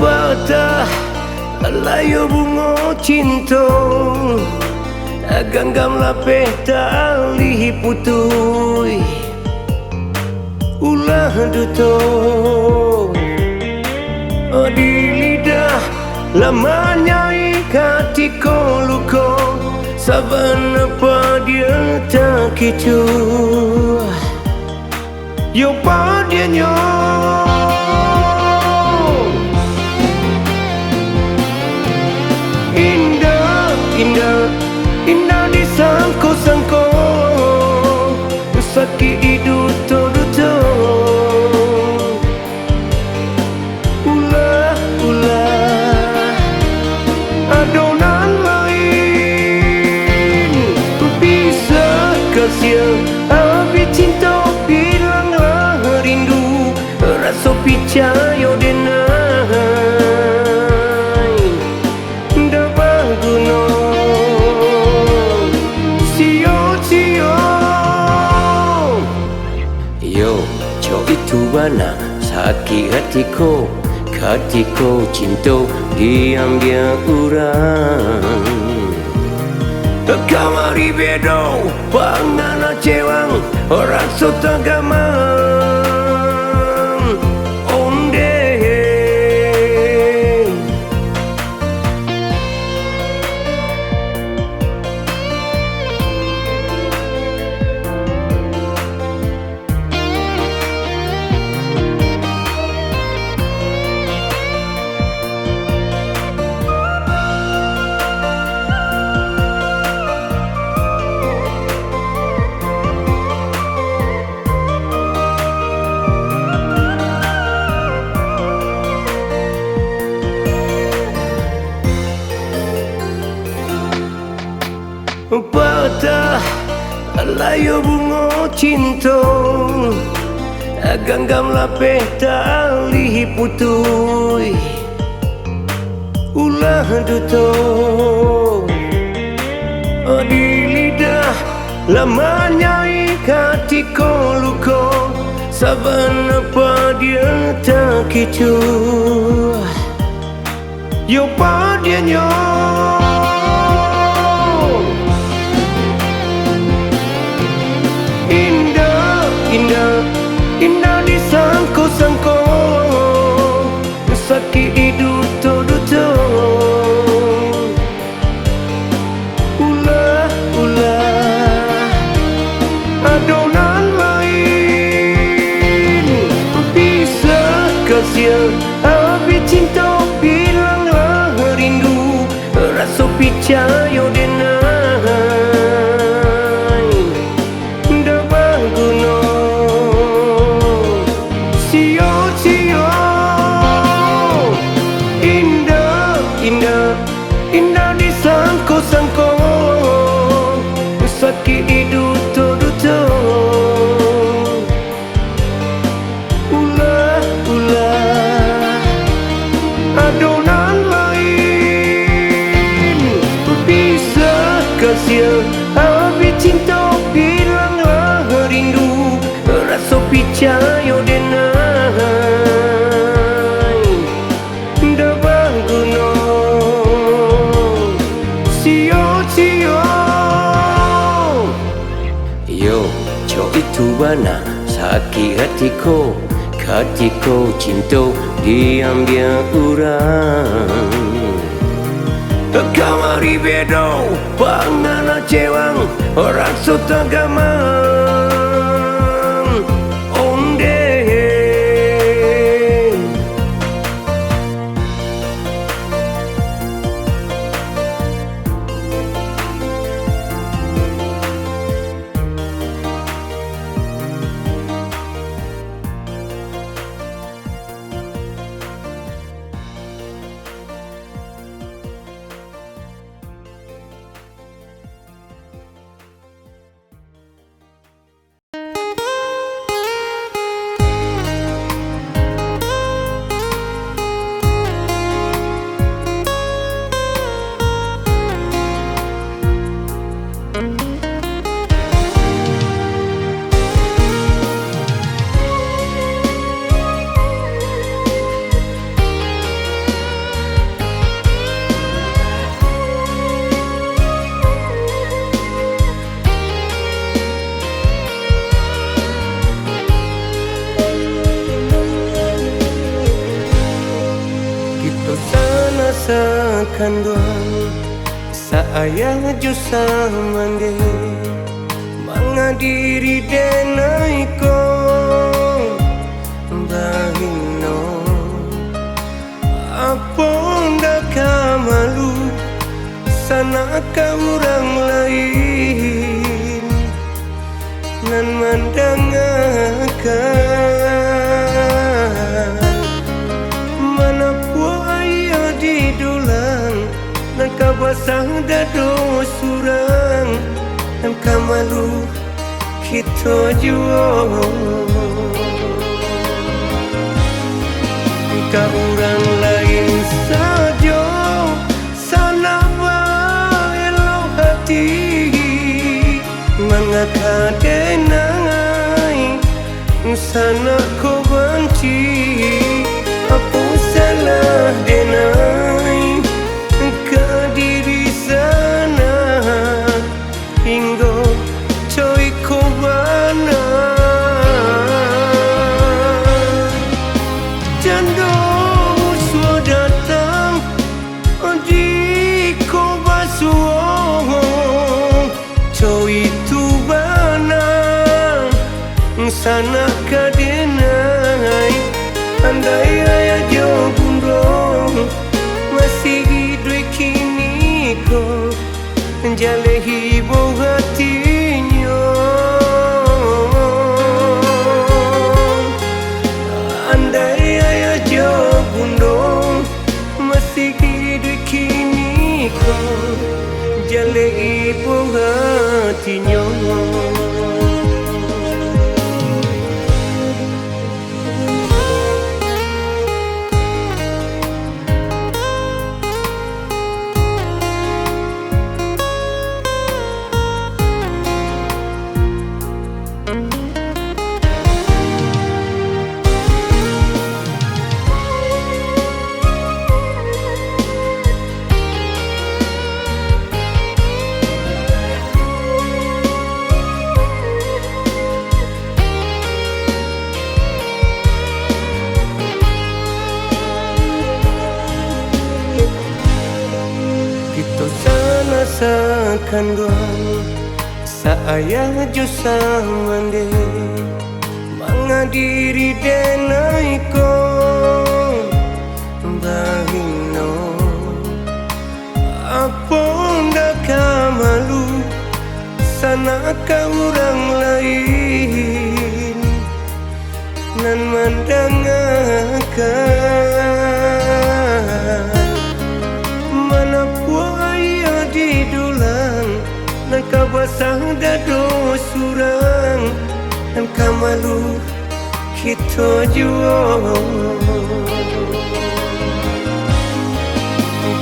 Patah layu bunga cinta, genggam lapeh tali putui, ulah duto di lidah lamanya ikatiko luko, saban apa dia tak kicu, yo padianyo. Indah disangko-sangko, sakit di duto-duto, ulah adonan lain bisa kasih habis cinta, hilanglah rindu, rasa percaya denai dah berguna. Itu mana sakit hatiku, cinta diambil orang. Kamari bedo pangana cewang, rasa tagamang onde. Patah layu bunga cinta, genggam lapeh tali putui, ulah duto di lidah lamanya ikatiko luko, saban apa dia tak kicu, yo padianyo. Indah disangko-sangko, sakit di duto-duto, ulah adonan lain bisa kasih habis cinta, hilanglah rindu, rasa percaya denai dah berguna. Indah disangko-sangko, sakit di duto-duto, ulah adonan lain bisa kasih habis cinta, hilanglah rindu, rasa percaya denai dah berguna. Itu mana sakit hatiku, cinta diambil orang. Kamari bedo pangana cewang, rasa tagamang rasakan doang saya jusa mande mengadiri denai ko bahino apon dak malu sana ka orang lain nan mandang akan mana puaya di dulang nan kabasang dado surang nan kamalu kita jua ka orang lain saja sana elo hati mengakadenai sana ko benci apa salah denai ke diri sana hingga coy ko bana jando sudah datang di ko basuh coy tu bana sana kadenai andai ayah jo bundong masih hidup kini ko jalehi bau hatinya andai ayah jo bundong masih hidup kini ko jalehi bau hatinya. Rasakan doang saya jusa mande mengadiri denai ko bahino apon dak malu sana ka orang lain nan mandang akan mana puaya di dulang nan kabasang dado surang nan kamalu kita jua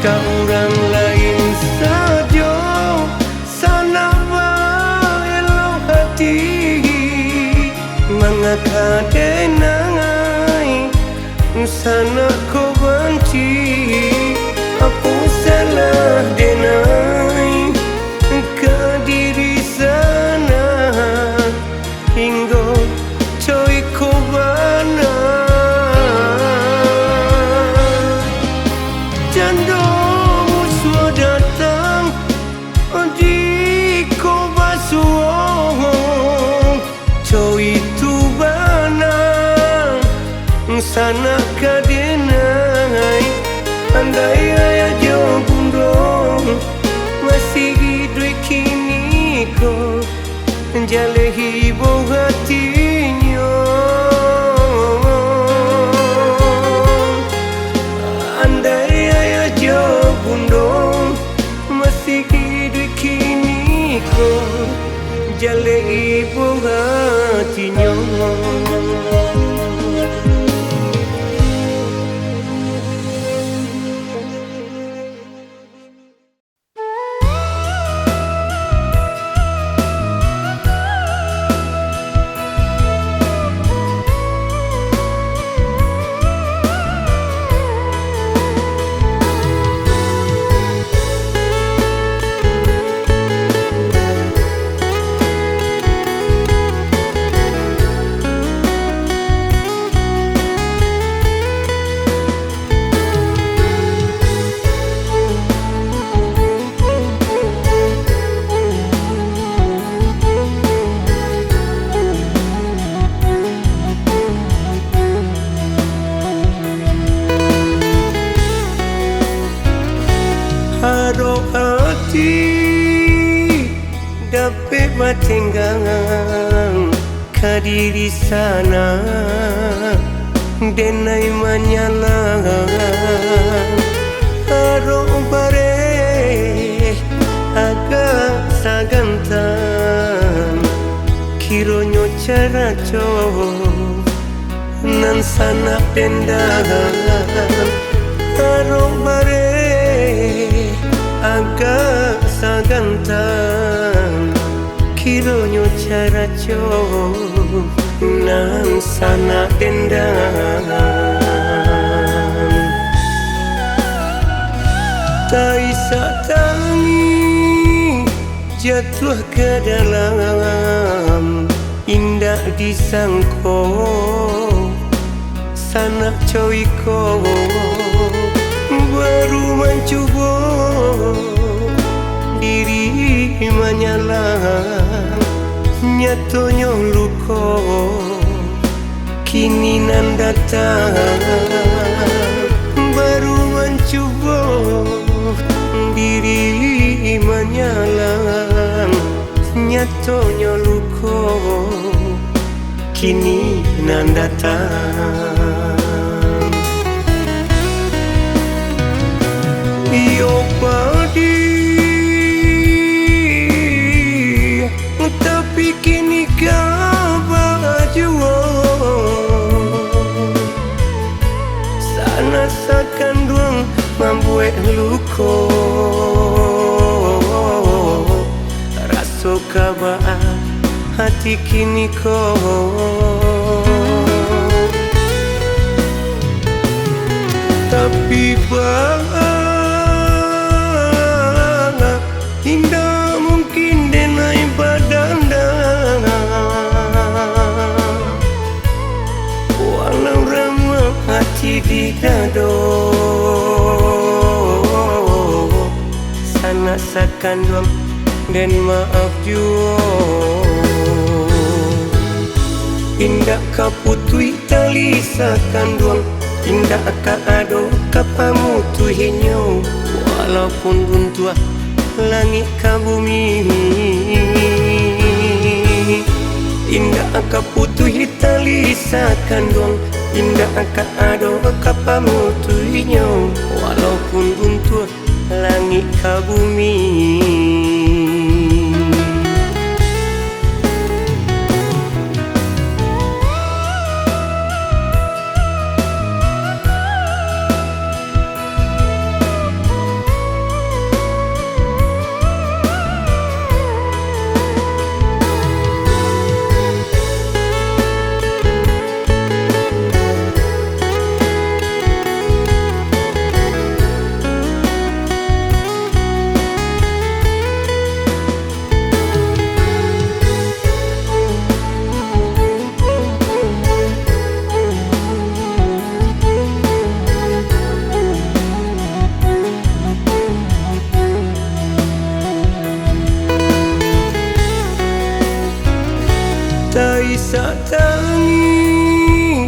ka orang lain saja sana elo hati mengakadenai sana ko benci apa salah denai ke diri sana hingga coy ko bana jando sudah datang di ko basuh coy tu bana sana kadenai andai ayah jo bundong masih hidup kini ko jalehi bau hatinya andai ayah jo bundong masih hidup kini ko jalehi bau hatinya. tenggang kadiri sana denai manyala arong bare aga sagantan kironyo caraco nan sana dendan arong bare aga sagantan kironyo caraco nan sana dendan Taisa tangi jatuh ke dalam indah disangko sanak coiko baru mencoba diri menyala nyatonya luko kini nan datang baru mencoba diri menyala nyatonya luko kini nan datang yo padi tapi kini kau baju sana sakan duang membuat luko raso kaba hati kini ko tapi indah mungkin denai badanda walau ramah hati di dado sana sakan duam dan maaf jua indah kaputui tali sakan duam indah ka ado kapamu tu hinyo walaupun buntua langit ka bumi indah ka putui tali sakan duam indah ka ado kapamu tu hinyo walaupun buntua langit ka bumi Taisa tangi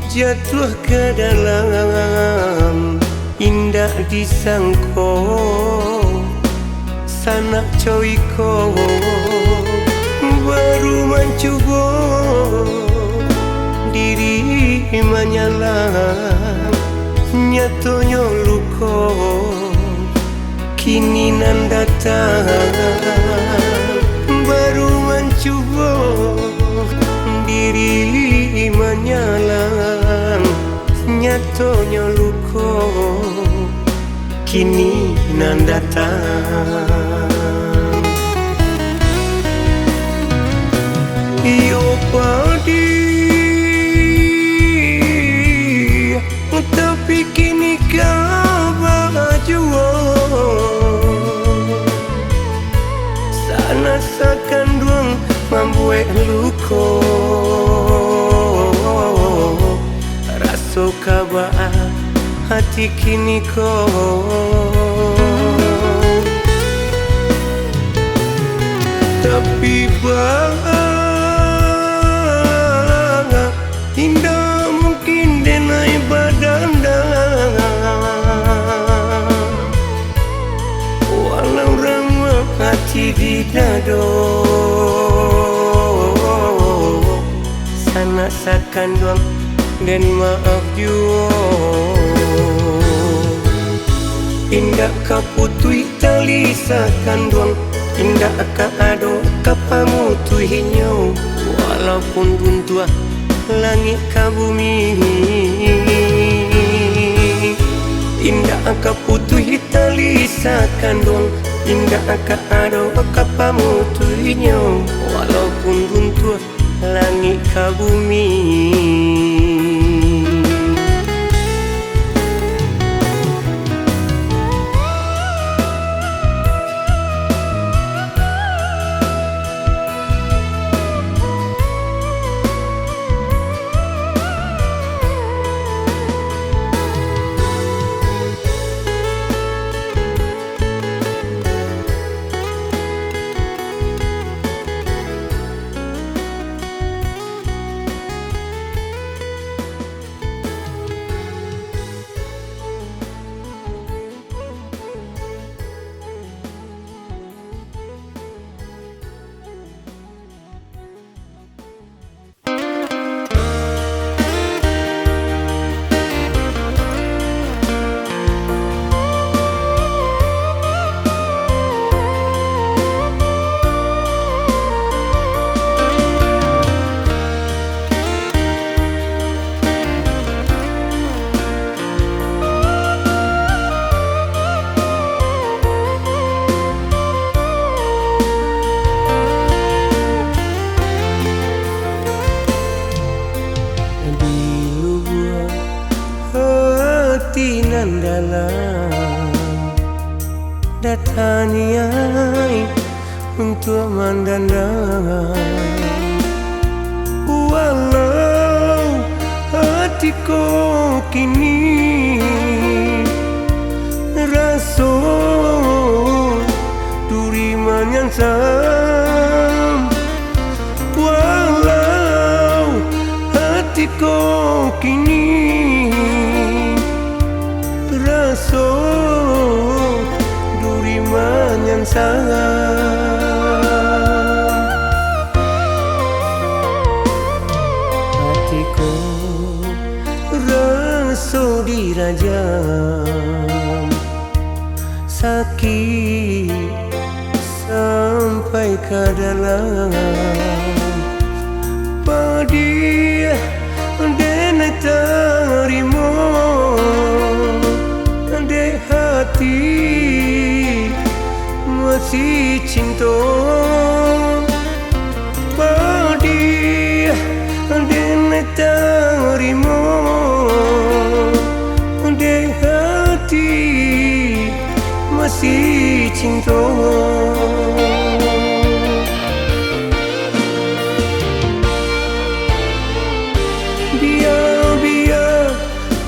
jatuh ke dalam indah disangko sanak coiko baru mencoba diri menyala nyatonya luko kini nan datang baru mencoba diri menyala nyatonya luko kini nan datang yo padi tapi kini kau baju sana sakan duang membuat luko raso kaba hati kini ko tapi indah mungkin denai badanda walau ramah hati di dado rasakan doang dan maaf jua. Indah ka putui talisakan doang, indah ka ado kapamu tuhinyo, walaupun runtuh langit ka bumi. Indah ka putui talisakan doang, indah ka ado kapamu tuhinyo, walaupun runtuh langit ka bumi. Dalam dataniai untuk mandandang, walau hatiku kini rasa duri menyansam, walau hatiku kini rasa duri menyansam. Hatiku rasa dirajam, sakit sampai ke dalam pedih dan terima de hati masih cinta, pedih dan terima de hati masih cinta.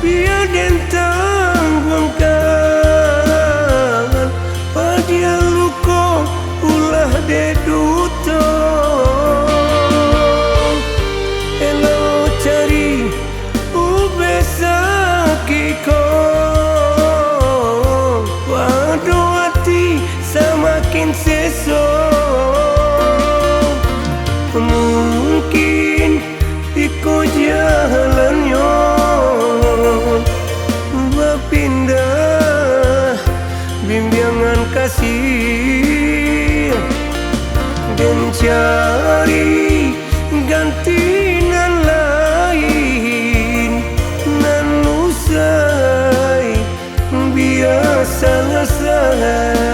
Biar dan tangguhkan pada luka ulah de duta. Elo cari ubesakiko pada hati semakin sesok. Mungkin ikut jalannya berpindah bimbingan kasih dan cari gantian lain nan usai biasa selesai.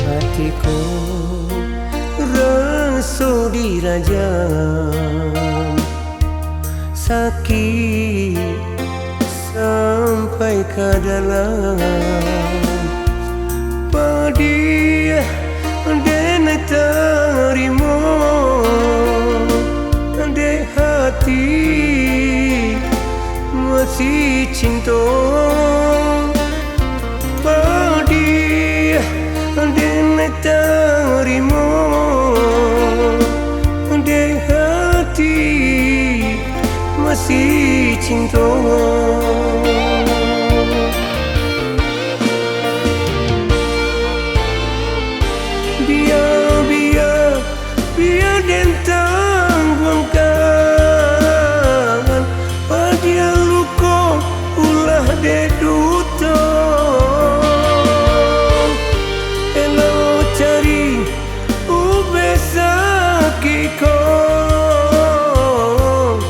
Hatiku rasa dirajam, sakit sampai ke dalam pedih dan terima masih cinta pada dan terima di hati masih cinta. Biar dan tangguhkan pada luka ulah de duta. Elo cari ube sakiko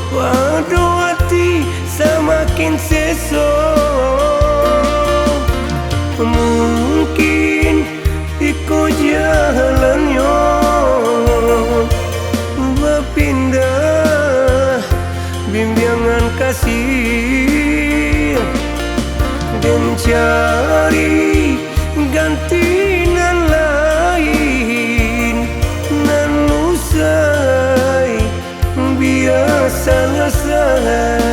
pada hati semakin sesok. Mungkin ikut jalannya berpindah bimbingan kasih dan cari ganti nan lain nan usai biasa selesai.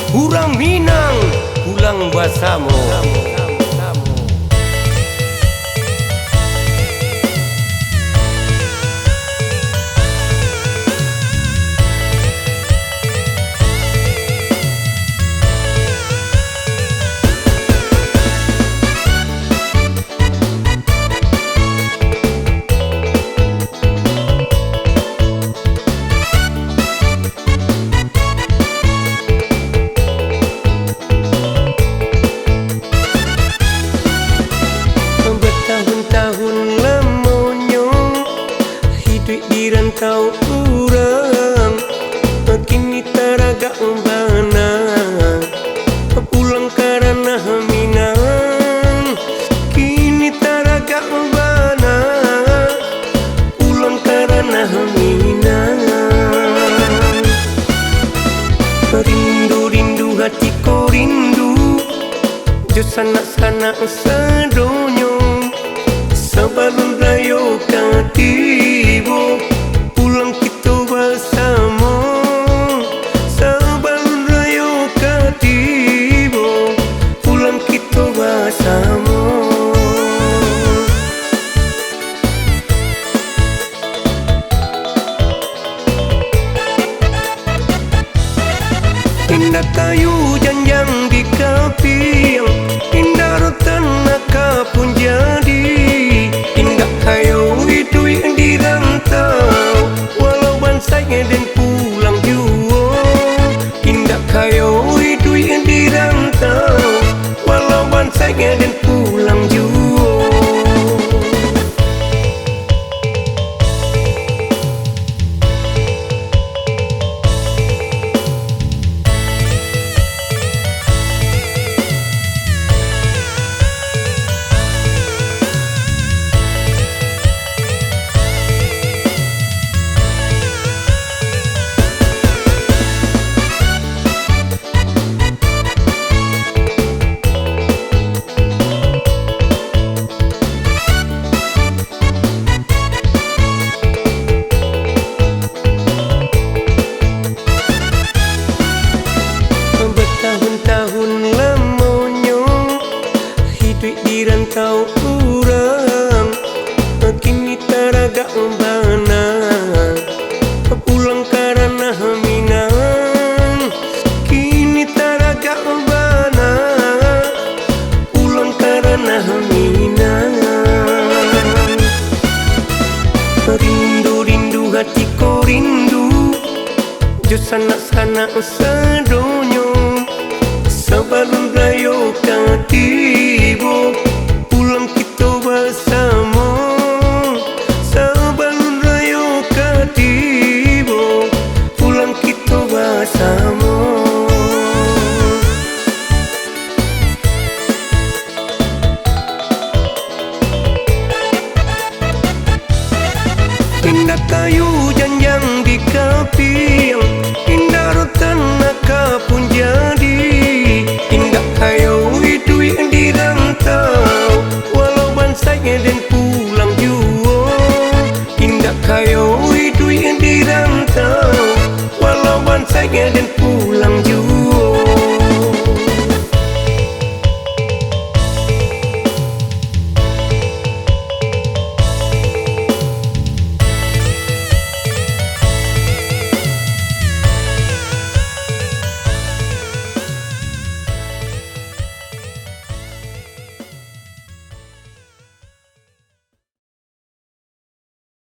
Kurang Minang, pulang bersama. Tahun lamonyo hidup di rantau urang, kini taraga bana pulang karena Minang. Kini taraga bana pulang karena Minang. Rindu hatiku rindu jo sanak-sanak sedonyo. Sebelum rayo katibo pulang kita bersama. Sebelum rayo katibo pulang kita bersama. Indah kayu janjang di kapiang, indah rotan naka pun jadi. Indah kayu itu yang dirantau, walau bansainya dan pulang jua. Indah kayu itu yang dirantau, walau bansainya dan pulang jua. Tahun lamonyo hidup di rantau urang, kini taraga bana pulang karena Minang. Kini taraga bana pulang karena Minang. Rindu hatiku rindu jo sanak-sanak sedonyo. Sebelum rayo katibo pulang kita bersama. Sebelum rayo katibo pulang kita bersama. baiknya dan